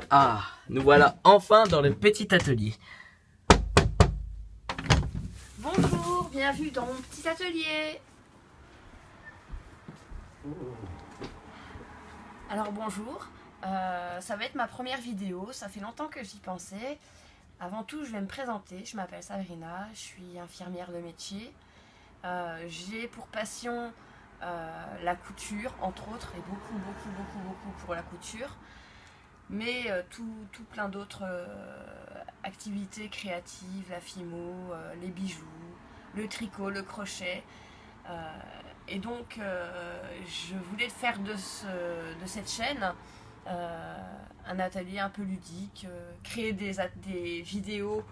Ah, nous voilà enfin dans le petit atelier. Bonjour, bienvenue dans mon petit atelier. Alors bonjour, ça va être ma première vidéo, ça fait longtemps que j'y pensais. Avant tout, je vais me présenter, je m'appelle Sabrina, je suis infirmière de métier. J'ai pour passion la couture, entre autres, et beaucoup pour la couture. Mais tout plein d'autres activités créatives, la fimo, les bijoux, le tricot, le crochet. Et donc je voulais faire de cette chaîne un atelier un peu ludique, créer des vidéos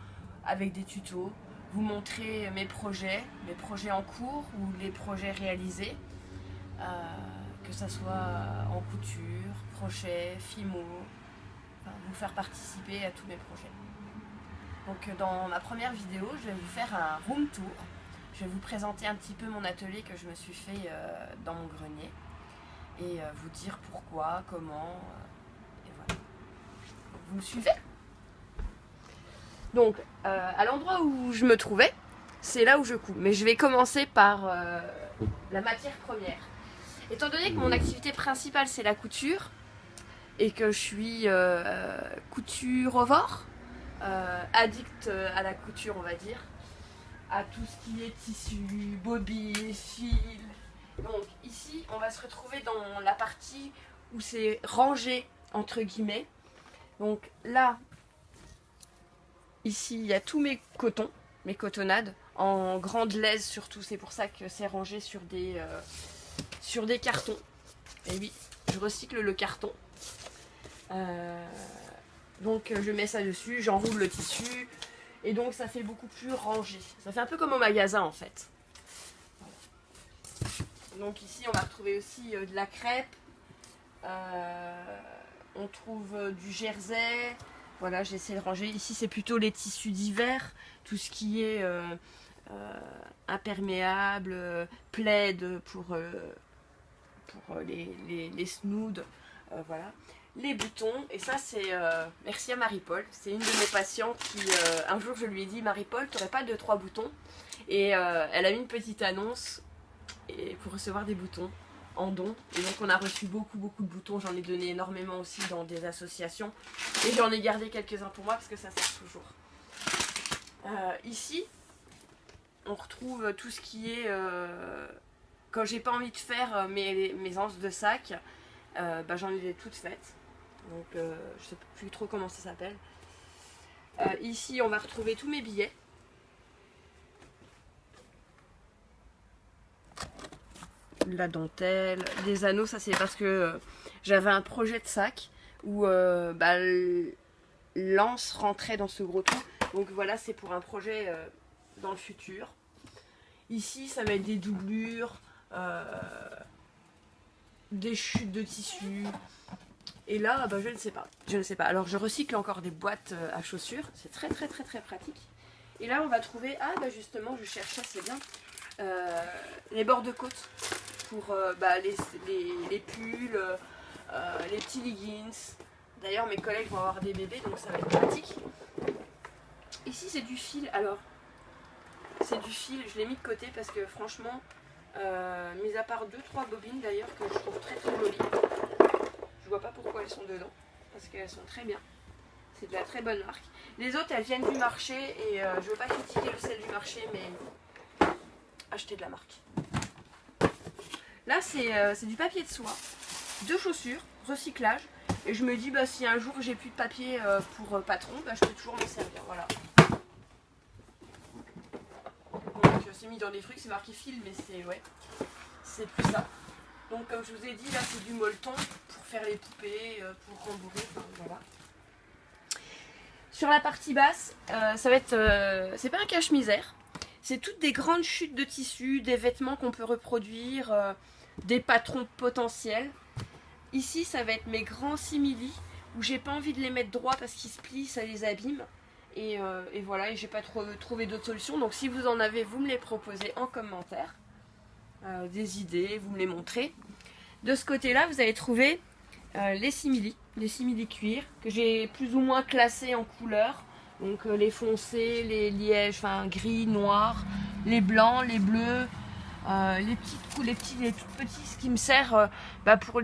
avec des tutos, vous montrer mes projets en cours ou les projets réalisés, que ça soit en couture, crochet, fimo, enfin, vous faire participer à tous mes projets. Donc dans ma première vidéo, je vais vous faire un room tour. Je vais vous présenter un petit peu mon atelier que je me suis fait dans mon grenier et vous dire pourquoi, comment, et voilà. Vous me suivez? Donc à l'endroit où je me trouvais, c'est là où je couds. Mais je vais commencer par la matière première. Étant donné que mon activité principale c'est la couture et que je suis couturovore, addict à la couture on va dire, à tout ce qui est tissu, bobine, fil. Donc ici, on va se retrouver dans la partie où c'est rangé, entre guillemets. Donc là, ici, il y a tous mes cotons, mes cotonnades, en grande laise surtout. C'est pour ça que c'est rangé sur des cartons. Et oui, je recycle le carton. Donc je mets ça dessus, j'enroule le tissu. Et donc ça fait beaucoup plus rangé. Ça fait un peu comme au magasin en fait. Donc ici on va retrouver aussi de la crêpe. On trouve du jersey. Voilà, j'essaie de ranger. Ici c'est plutôt les tissus d'hiver. Tout ce qui est imperméable, plaid pour les snoods. Voilà. Les boutons, et ça c'est merci à Marie-Paul, c'est une de mes patientes qui un jour je lui ai dit Marie-Paul, t'aurais pas 2-3 boutons, et elle a mis une petite annonce pour recevoir des boutons en don, et donc on a reçu beaucoup de boutons, j'en ai donné énormément aussi dans des associations, et j'en ai gardé quelques-uns pour moi parce que ça sert toujours. Ici on retrouve tout ce qui est quand j'ai pas envie de faire mes anses de sac, j'en ai toutes faites. Donc je sais plus trop comment ça s'appelle. Ici on va retrouver tous mes billets. La dentelle, les anneaux, ça c'est parce que j'avais un projet de sac où l'anse rentrait dans ce gros trou. Donc voilà, c'est pour un projet dans le futur. Ici ça va être des doublures, des chutes de tissu. Et là, je ne sais pas. Alors je recycle encore des boîtes à chaussures. C'est très pratique. Et là on va trouver, justement je cherche ça, c'est bien. Les bords de côte pour les pulls, les petits leggings. D'ailleurs mes collègues vont avoir des bébés donc ça va être pratique. Ici c'est du fil. Alors c'est du fil, je l'ai mis de côté parce que franchement, mis à part 2-3 bobines d'ailleurs que je trouve très jolies. Je vois pas pourquoi elles sont dedans, parce qu'elles sont très bien. C'est de la très bonne marque. Les autres, elles viennent du marché, et je veux pas critiquer celle du marché, mais acheter de la marque. Là, c'est du papier de soie, 2 chaussures, recyclage. Et je me dis, si un jour j'ai plus de papier pour patron, je peux toujours m'en servir. Voilà. Donc, c'est mis dans des trucs, c'est marqué fil, mais c'est plus ça. Donc comme je vous ai dit, là c'est du molleton pour faire les poupées, pour rembourrer, voilà. Sur la partie basse, ça va être, c'est pas un cache-misère, c'est toutes des grandes chutes de tissu, des vêtements qu'on peut reproduire, des patrons potentiels. Ici ça va être mes grands simili, où j'ai pas envie de les mettre droits parce qu'ils se plient, ça les abîme. Et voilà, et j'ai pas trouvé d'autres solutions, donc si vous en avez, vous me les proposez en commentaire. Des idées, vous me les montrez. De ce côté là vous allez trouver les simili. des simili cuir que j'ai plus ou moins classés en couleurs. Donc les foncés, les lièges, enfin gris, noir, les blancs, les bleus, les toutes petits, ce qui me sert pour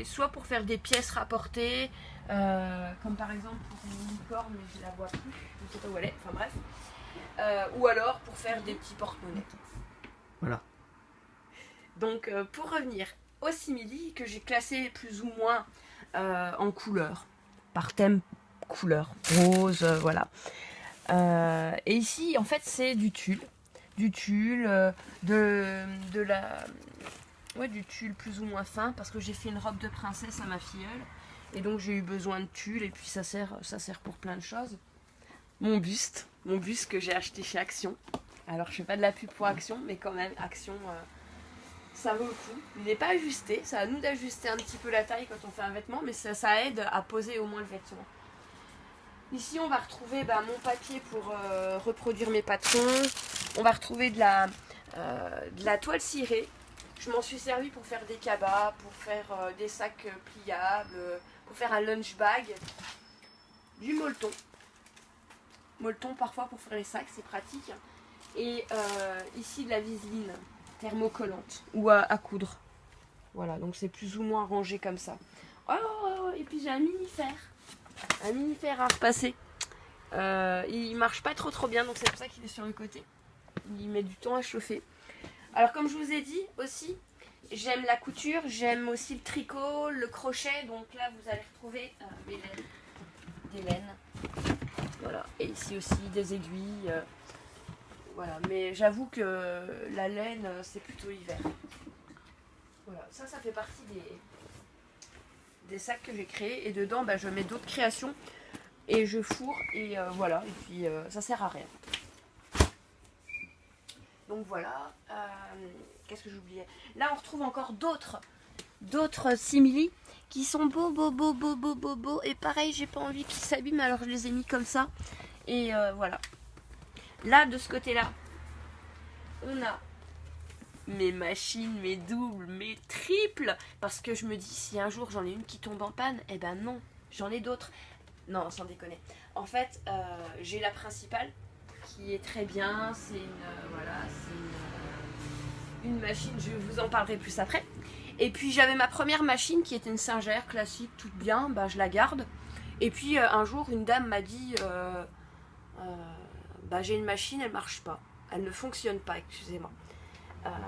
soit pour faire des pièces rapportées, comme par exemple pour une licorne, mais je la vois plus, je sais pas où elle est, enfin bref, ou alors pour faire des petits porte-monnaies. Voilà. Donc pour revenir aux simili que j'ai classés plus ou moins en couleurs, par thème couleur, rose, voilà. Et ici en fait c'est du tulle, du tulle plus ou moins fin, parce que j'ai fait une robe de princesse à ma filleule et donc j'ai eu besoin de tulle, et puis ça sert pour plein de choses. Mon buste que j'ai acheté chez Action. Alors je fais pas de la pub pour Action, mais quand même Action, ça vaut le coup. Il n'est pas ajusté, c'est à nous d'ajuster un petit peu la taille quand on fait un vêtement, mais ça aide à poser au moins le vêtement. Ici on va retrouver mon papier pour reproduire mes patrons. On va retrouver de la toile cirée. Je m'en suis servi pour faire des cabas, pour faire des sacs pliables, pour faire un lunch bag. Du molleton. Molleton parfois pour faire les sacs, c'est pratique. Et ici de la viseline thermocollante ou à coudre. Voilà, donc c'est plus ou moins rangé comme ça. Oh, et puis j'ai un mini-fer à repasser. Il marche pas trop bien, donc c'est pour ça qu'il est sur le côté. Il met du temps à chauffer. Alors comme je vous ai dit aussi, j'aime la couture, j'aime aussi le tricot, le crochet. Donc là vous allez retrouver des laines. Voilà, et ici aussi des aiguilles. Voilà, mais j'avoue que la laine c'est plutôt hiver. Voilà, ça fait partie des sacs que j'ai créés, et dedans je mets d'autres créations et je fourre, et voilà, et puis ça sert à rien. Donc voilà, qu'est-ce que j'oubliais? Là on retrouve encore d'autres simili qui sont beaux, et pareil j'ai pas envie qu'ils s'abîment, alors je les ai mis comme ça, et voilà. Là de ce côté là on a mes machines, mes doubles, mes triples, parce que je me dis si un jour j'en ai une qui tombe en panne, eh ben non, j'en ai d'autres. Non, sans déconner. En fait, j'ai la principale qui est très bien. C'est une machine, je vous en parlerai plus après. Et puis j'avais ma première machine qui était une Singer classique, toute bien, je la garde. Et puis un jour, une dame m'a dit j'ai une machine, elle marche pas. Elle ne fonctionne pas, excusez-moi.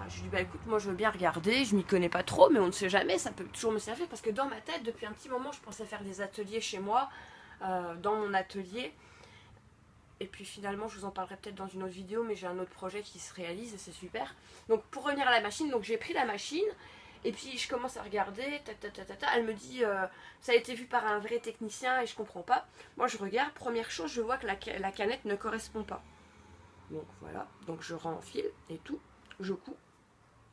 Je lui ai dit écoute, moi je veux bien regarder, je m'y connais pas trop, mais on ne sait jamais, ça peut toujours me servir, parce que dans ma tête, depuis un petit moment, je pensais faire des ateliers chez moi, dans mon atelier, et puis finalement je vous en parlerai peut-être dans une autre vidéo, mais j'ai un autre projet qui se réalise et c'est super. Donc pour revenir à la machine, donc j'ai pris la machine, et puis je commence à regarder, elle me dit ça a été vu par un vrai technicien et je comprends pas. Moi je regarde, première chose, je vois que la canette ne correspond pas. Donc voilà, donc je renfile et tout. Je couds.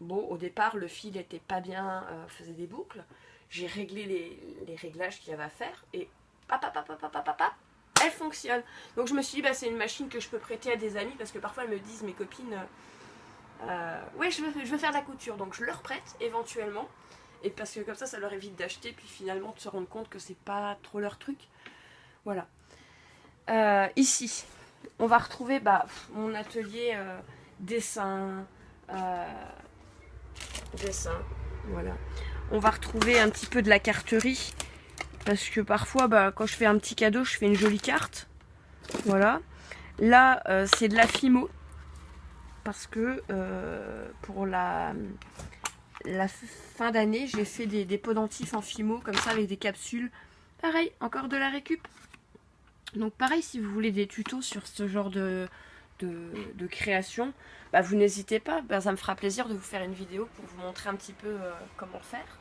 Bon, au départ, le fil était pas bien, faisait des boucles. J'ai réglé les réglages qu'il y avait à faire et elle fonctionne. Donc je me suis dit, c'est une machine que je peux prêter à des amis, parce que parfois elles me disent, mes copines, ouais, je veux faire de la couture. Donc je leur prête éventuellement, et parce que comme ça leur évite d'acheter, puis finalement de se rendre compte que c'est pas trop leur truc. Voilà. Ici, on va retrouver mon atelier dessin. Voilà. On va retrouver un petit peu de la carterie, parce que parfois quand je fais un petit cadeau, je fais une jolie carte. Voilà. Là c'est de la Fimo, parce que pour la fin d'année, j'ai fait des pendentifs en Fimo comme ça, avec des capsules. Pareil, encore de la récup. Donc pareil, si vous voulez des tutos sur ce genre de création, vous n'hésitez pas, ça me fera plaisir de vous faire une vidéo pour vous montrer un petit peu comment faire.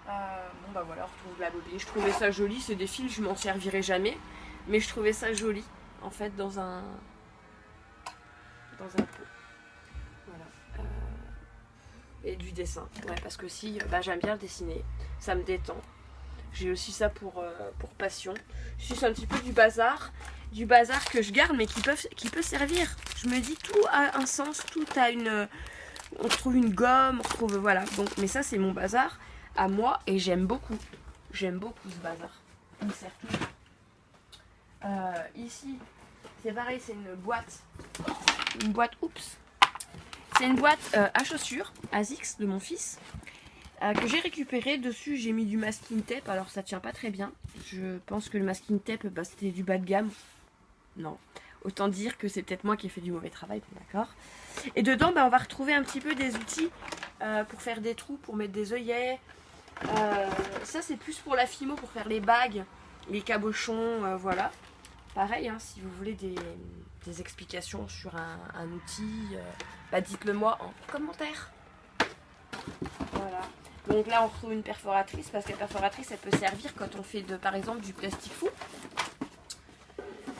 Voilà, on retrouve la bobine. Je trouvais ça joli, c'est des fils, je m'en servirai jamais, mais je trouvais ça joli en fait dans un pot. Voilà. Et du dessin, ouais, parce que si j'aime bien le dessiner, ça me détend. J'ai aussi ça pour passion. C'est un petit peu du bazar que je garde, mais qui peut servir. Je me dis, tout a un sens, tout a une... On retrouve une gomme, on retrouve... Voilà. Donc, mais ça, c'est mon bazar à moi, et j'aime beaucoup. J'aime beaucoup ce bazar. Il me sert toujours. Ici, c'est pareil, c'est une boîte. Oups. C'est une boîte à chaussures, ASICS de mon fils, que j'ai récupérée. Dessus, j'ai mis du masking tape. Alors, ça tient pas très bien. Je pense que le masking tape, bah, c'était du bas de gamme. Non. Autant dire que c'est peut-être moi qui ai fait du mauvais travail, d'accord. Et dedans, bah, on va retrouver un petit peu des outils pour faire des trous, pour mettre des œillets. Ça, c'est plus pour la fimo, pour faire les bagues, les cabochons, voilà. Pareil, hein, si vous voulez des explications sur un outil, bah dites-le moi en commentaire. Voilà. Donc là, on retrouve une perforatrice, parce que la perforatrice, elle peut servir quand on fait, par exemple, du plastique fou.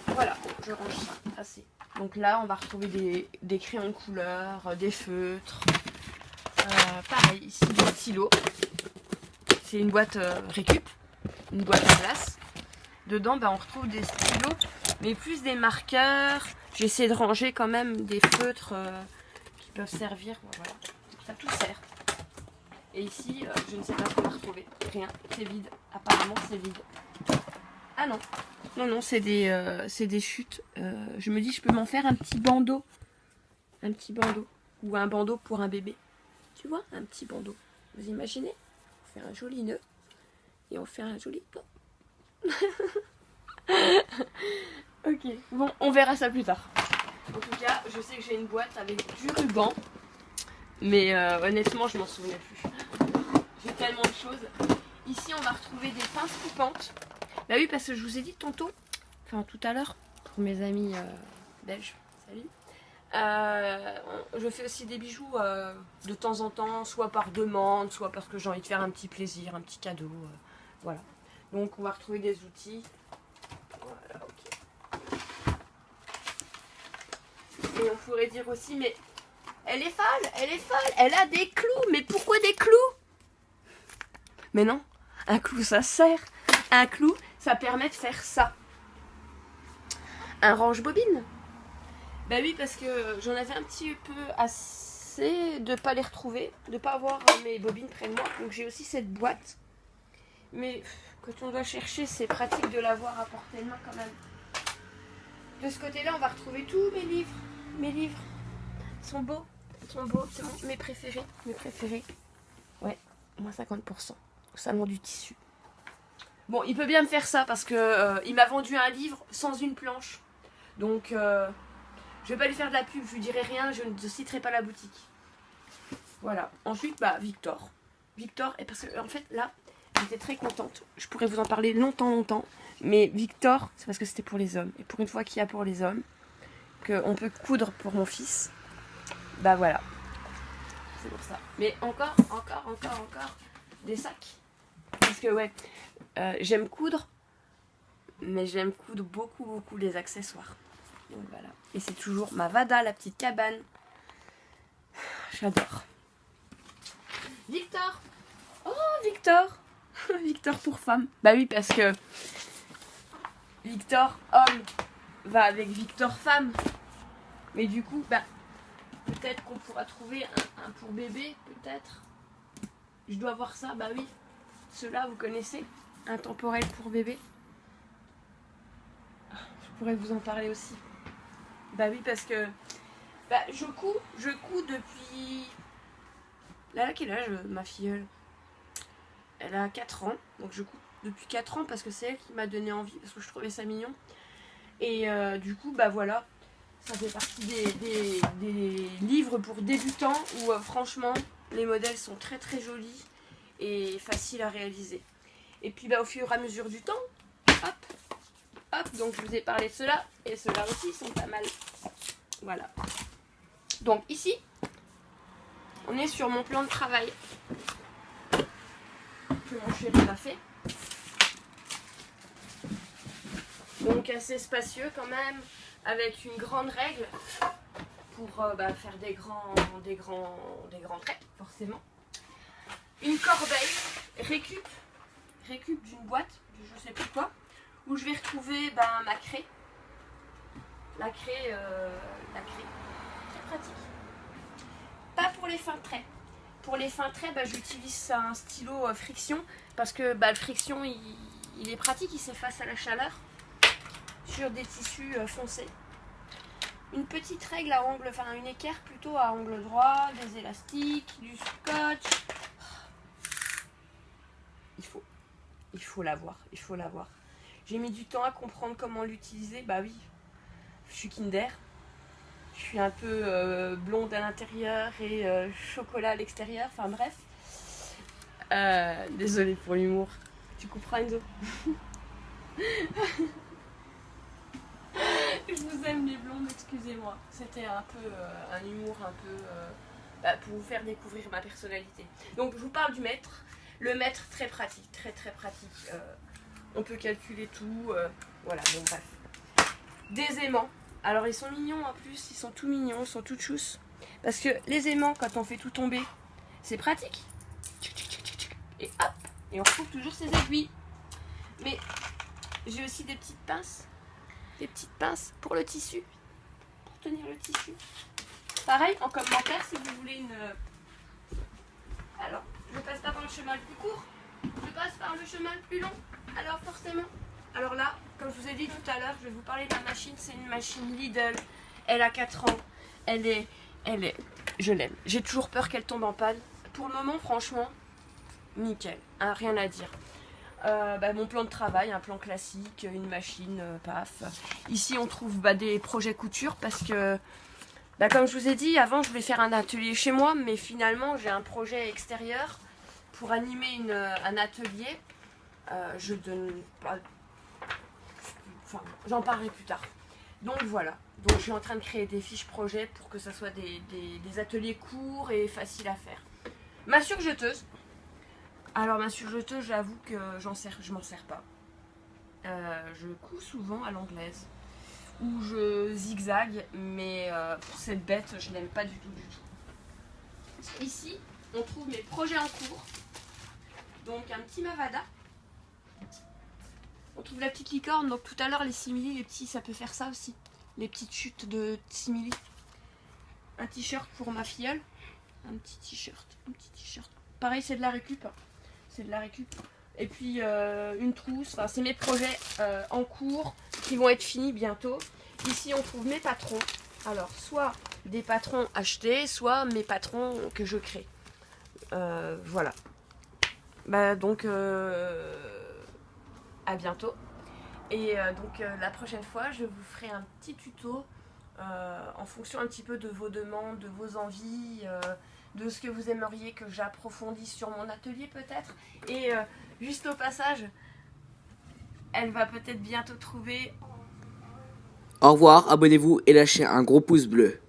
Voilà, je range ça assez. Donc là, on va retrouver des crayons de couleur, des feutres. Pareil, ici, des stylos. C'est une boîte récup, une boîte à glace. Dedans, bah, on retrouve des stylos, mais plus des marqueurs. J'essaie de ranger quand même des feutres qui peuvent servir. Voilà, ça tout sert. Et ici, je ne sais pas ce qu'on va retrouver. Rien, c'est vide. Apparemment, c'est vide. Ah non, non, c'est des chutes. Je me dis, je peux m'en faire un petit bandeau. Un petit bandeau. Ou un bandeau pour un bébé. Tu vois, un petit bandeau. Vous imaginez? On fait un joli nœud. Et on fait un joli pot. Ok, bon, on verra ça plus tard. En tout cas, je sais que j'ai une boîte avec du ruban. Mais honnêtement, je m'en souviens plus. J'ai tellement de choses. Ici, on va retrouver des pinces coupantes. Bah oui, parce que je vous ai dit tantôt, enfin tout à l'heure, pour mes amis belges, salut. Je fais aussi des bijoux de temps en temps, soit par demande, soit parce que j'ai envie de faire un petit plaisir, un petit cadeau. Voilà. Donc on va retrouver des outils. Voilà, ok. Et on pourrait dire aussi, mais elle est folle, elle a des clous, mais pourquoi des clous? Mais non, un clou ça sert. Un clou, ça permet de faire ça. Un range-bobine. Bah oui, parce que j'en avais un petit peu assez de pas les retrouver, de pas avoir mes bobines près de moi. Donc j'ai aussi cette boîte. Mais quand on doit chercher, c'est pratique de l'avoir à portée de main quand même. De ce côté-là, on va retrouver tous mes livres. Mes livres sont beaux. C'est mes préférés. Mes préférés. Ouais, moins 50%. Au salon du tissu. Bon, il peut bien me faire ça parce que il m'a vendu un livre sans une planche. Donc, je vais pas lui faire de la pub, je lui dirai rien, je ne citerai pas la boutique. Voilà. Ensuite, bah, Victor. Victor, et parce que, en fait, là, j'étais très contente. Je pourrais vous en parler longtemps. Mais Victor, c'est parce que c'était pour les hommes. Et pour une fois qu'il y a pour les hommes, qu'on peut coudre pour mon fils, bah voilà. C'est pour ça. Mais encore des sacs. Parce que, ouais, j'aime coudre, mais j'aime coudre beaucoup les accessoires. Donc voilà. Et c'est toujours ma Vada, la petite cabane. J'adore. Victor. Oh, Victor. Victor pour femme. Bah oui, parce que Victor homme va avec Victor femme. Mais du coup, bah, peut-être qu'on pourra trouver un pour bébé, peut-être. Je dois voir ça, bah oui. Ceux-là, vous connaissez? Un temporel pour bébé. Je pourrais vous en parler aussi. Bah oui, parce que bah, je couds depuis... Là, à quel âge, ma filleule? Elle a 4 ans. Donc je couds depuis 4 ans parce que c'est elle qui m'a donné envie, parce que je trouvais ça mignon. Et du coup, bah voilà. Ça fait partie des livres pour débutants où franchement, les modèles sont très jolis et faciles à réaliser. Et puis bah, au fur et à mesure du temps, hop, donc je vous ai parlé de ceux-là, et ceux-là aussi sont pas mal. Voilà. Donc ici, on est sur mon plan de travail que mon chéri m'a fait. Donc assez spacieux quand même, avec une grande règle pour faire des grands traits, forcément. Une corbeille récup d'une boîte, de je sais plus quoi, où je vais retrouver ma craie. La craie, très pratique. Pas pour les fins de traits, Pour les fins traits, j'utilise un stylo friction parce que le friction il est pratique, il s'efface à la chaleur sur des tissus foncés. Une petite règle à angle, enfin une équerre plutôt à angle droit, des élastiques, du scotch. Il faut l'avoir, il faut l'avoir. J'ai mis du temps à comprendre comment l'utiliser, bah oui, je suis Kinder. Je suis un peu blonde à l'intérieur et chocolat à l'extérieur, enfin bref. Désolée pour l'humour. Tu comprends, Enzo? Je vous aime les blondes, excusez-moi. C'était un peu un humour un peu pour vous faire découvrir ma personnalité. Donc je vous parle du mètre. Le mètre très pratique, très pratique. On peut calculer tout. Voilà, bon bref. Des aimants. Alors ils sont mignons en plus, ils sont tout mignons, ils sont tout chous. Parce que les aimants, quand on fait tout tomber, c'est pratique. Et hop, et on retrouve toujours ses aiguilles. Mais j'ai aussi des petites pinces. Des petites pinces pour le tissu. Pour tenir le tissu. Pareil, en commentaire, si vous voulez une... Alors, je passe pas par le chemin le plus court. Je passe par le chemin le plus long. Alors forcément... Alors là, comme je vous ai dit tout à l'heure, je vais vous parler de la machine. C'est une machine Lidl. Elle a 4 ans. Elle est... Je l'aime. J'ai toujours peur qu'elle tombe en panne. Pour le moment, franchement, nickel. Hein, rien à dire. Mon plan de travail, un plan classique, une machine, paf. Ici, on trouve des projets couture parce que, comme je vous ai dit, avant, je voulais faire un atelier chez moi, mais finalement, j'ai un projet extérieur pour animer un atelier. Je donne pas... Enfin, j'en parlerai plus tard. Donc voilà. Donc je suis en train de créer des fiches projets pour que ça soit des ateliers courts et faciles à faire. Ma surjeteuse. Alors ma surjeteuse, j'avoue que je m'en sers pas. Je couds souvent à l'anglaise. Ou je zigzague, mais pour cette bête, je l'aime pas du tout. Ici, on trouve mes projets en cours. Donc un petit Mavada. On trouve la petite licorne, donc tout à l'heure les simili, les petits, ça peut faire ça aussi. Les petites chutes de simili. Un t-shirt pour ma filleule. Un petit t-shirt. Pareil, c'est de la récup. C'est de la récup. Et puis une trousse. Enfin, c'est mes projets en cours qui vont être finis bientôt. Ici, on trouve mes patrons. Alors, soit des patrons achetés, soit mes patrons que je crée. Voilà. Donc... à bientôt. Et la prochaine fois, je vous ferai un petit tuto en fonction un petit peu de vos demandes, de vos envies, de ce que vous aimeriez que j'approfondisse sur mon atelier peut-être. Et juste au passage, elle va peut-être bientôt trouver... Au revoir, abonnez-vous et lâchez un gros pouce bleu.